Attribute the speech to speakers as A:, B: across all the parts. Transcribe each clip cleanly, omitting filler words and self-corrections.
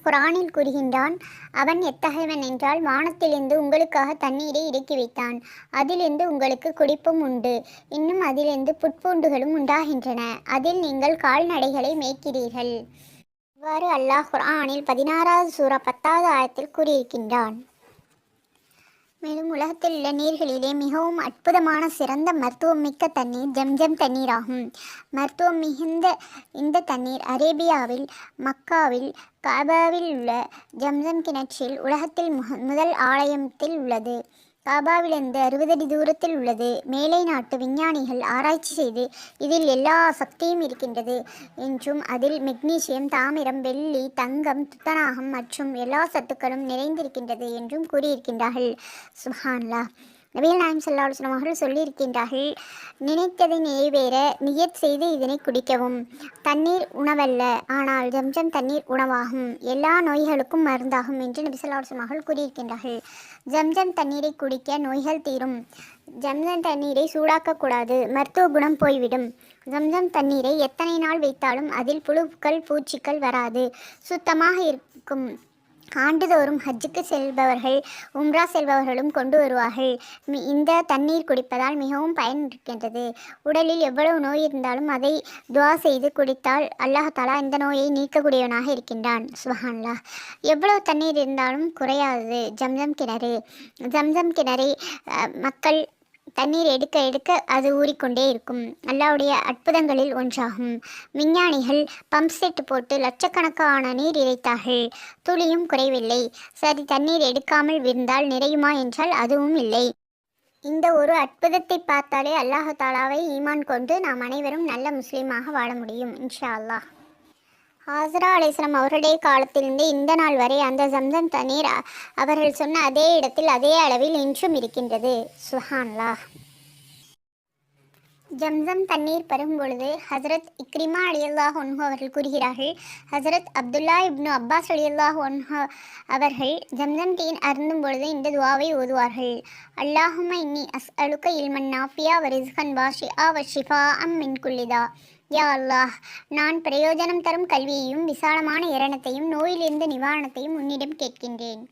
A: குரானில் கூறுகின்றான், அவன் எத்தகையவன் என்றால், வானத்திலிருந்து உங்களுக்காக தண்ணீரை இறக்கி வைத்தான், அதிலிருந்து உங்களுக்கு குடிப்பும் உண்டு, இன்னும் அதிலிருந்து புட்பூண்டுகளும் உண்டாகின்றன, அதில் நீங்கள் கால்நடைகளை மேய்க்கிறீர்கள். இவ்வாறு அல்லாஹ் குர்ஆனில் 16வது சூரா 10வது ஆயத்தில் கூறியிருக்கின்றான். மேலும் உலகத்தில் உள்ள நீர்களிலே மிகவும் அற்புதமான சிறந்த மருத்துவம் மிக்க தண்ணீர் ஜம்ஜம் தண்ணீர் ஆகும். மருத்துவம் மிகுந்த இந்த தண்ணீர் அரேபியாவில் மக்காவில் காபாவில் உள்ள ஜம்ஜம் கிணற்றில் உலகத்தில் முதல் ஆலயத்தில் உள்ளது. காபாவிலிருந்து 60 அடி தூரத்தில் உள்ளது. மேலை நாட்டு விஞ்ஞானிகள் ஆராய்ச்சி செய்து இதில் எல்லா சக்தியும் இருக்கின்றது என்றும், அதில் மெக்னீசியம், தாமிரம், வெள்ளி, தங்கம், துத்தநாகம் மற்றும் எல்லா சத்துக்களும் நிறைந்திருக்கின்றது என்றும் கூறியிருக்கின்றார்கள். சுப்ஹானல்லாஹ். நபிகள் நாயகம் ஸல்லல்லாஹு அலைஹி வஸல்லம் அவர்கள் சொல்லியிருக்கின்றார்கள், நினைத்ததை நிறைவேற நியத் செய்து இதனை குடிக்கவும். தண்ணீர் உணவல்ல, ஆனால் ஜம்ஜம் தண்ணீர் உணவாகும், எல்லா நோய்களுக்கும் மருந்தாகும் என்று நபி ஸல்லல்லாஹு அலைஹி வஸல்லம் அவர்கள் கூறியிருக்கின்றார்கள். ஜம்ஜம் தண்ணீரை குடிக்க நோய்கள் தீரும். ஜம்ஜம் தண்ணீரை சூடாக்கக்கூடாது, மருத்துவ குணம் போய்விடும். ஜம்ஜம் தண்ணீரை எத்தனை நாள் வைத்தாலும் அதில் புழுக்கள் பூச்சிகள் வராது, சுத்தமாக இருக்கும். ஆண்டுதோறும் ஹஜ்ஜுக்கு செல்பவர்கள் உம்ரா செல்பவர்களும் கொண்டு வருவார்கள். இந்த தண்ணீர் குடிப்பதால் மிகவும் பயன் இருக்கின்றது. உடலில் எவ்வளவு நோய் இருந்தாலும் அதை துவா செய்து குடித்தால் அல்லாஹ் தஆலா இந்த நோயை நீக்கக்கூடியவனாக இருக்கின்றான். சுப்ஹானல்லாஹ். எவ்வளவு தண்ணீர் இருந்தாலும் குறையாது ஜம்ஜம் கிணறு. ஜம்ஜம் கிணறை மக்கள் தண்ணீர் எடுக்க எடுக்க அது ஊறிக்கொண்டே இருக்கும். அல்லாஹ்வுடைய அற்புதங்களில் ஒன்றாகும். விஞ்ஞானிகள் பம்ப் செட் போட்டு லட்சக்கணக்கான நீர் இறைத்தார்கள், துளியும் குறைவில்லை. சரி, தண்ணீர் எடுக்காமல் விழுந்தால் நிறையுமா என்றால் அதுவும் இல்லை. இந்த ஒரு அற்புதத்தை பார்த்தாலே அல்லாஹ் தஆலாவை ஈமான் கொண்டு நாம் அனைவரும் நல்ல முஸ்லீமாக வாழ முடியும் இன்ஷா அல்லாஹ். ஹாஜரா அலைஹிஸ்ஸலாம் அவர்களுடைய காலத்திலிருந்து இந்த நாள் வரை அந்த ஜம்ஜம் தண்ணீர் அவர்கள் சொன்ன அதே இடத்தில் அதே அளவில் இன்றும் இருக்கின்றது. சுப்ஹானல்லாஹ். ஜம்ஜம் தண்ணீர் பருகும் பொழுது ஹசரத் இக்ரிமா ரலியல்லாஹு அன்ஹு அவர்கள் கூறுகிறார்கள், ஹசரத் அப்துல்லா இப்னு அப்பாஸ் ரலியல்லாஹு அன்ஹு அவர்கள் ஜம்ஜம் டீன் அருந்தும் பொழுது இந்த துவாவை ஓதுவார்கள். அல்லாஹும்ம இன்னி அஸ்அலுக இல்மன் நாஃபியா வ ரிஸ்கன் வாஷிஆ வ ஷிஃபாஅம் மின் குல்லிதா. யா அல்லாஹ், நான் பிரயோஜனம் தரும் கல்வியையும் விசாலமான இரணத்தையும் நோயிலிருந்து நிவாரணத்தையும் உன்னிடம் கேட்கின்றேன்.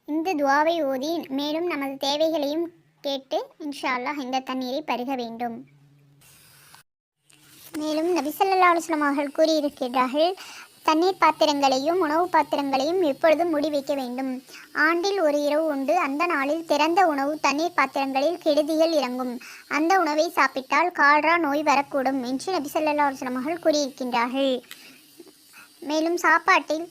A: இந்த துவாவை ஓதி மேலும் நமது தேவைகளையும் கேட்டு இன்ஷா அல்லாஹ் இந்த தண்ணீரை பருக வேண்டும். மேலும் நபி ஸல்லல்லாஹு அலைஹி வஸல்லம் அவர்கள் கூறியிருக்கிறார்கள், தண்ணீர் பாத்திரங்களையும் உணவு பாத்திரங்களையும் எப்பொழுதும் மூடி வைக்க வேண்டும். ஆண்டில் ஒரு இரவு உண்டு, அந்த நாளில் திறந்த உணவு தண்ணீர் பாத்திரங்களில் கெடுதிகள் இறங்கும். அந்த உணவை சாப்பிட்டால் கால்ரா நோய் வரக்கூடும் என்று நபி ஸல்லல்லாஹு அலைஹி வஸல்லம் அவர்கள் கூறியிருக்கின்றார்கள். மேலும் சாப்பாட்டில்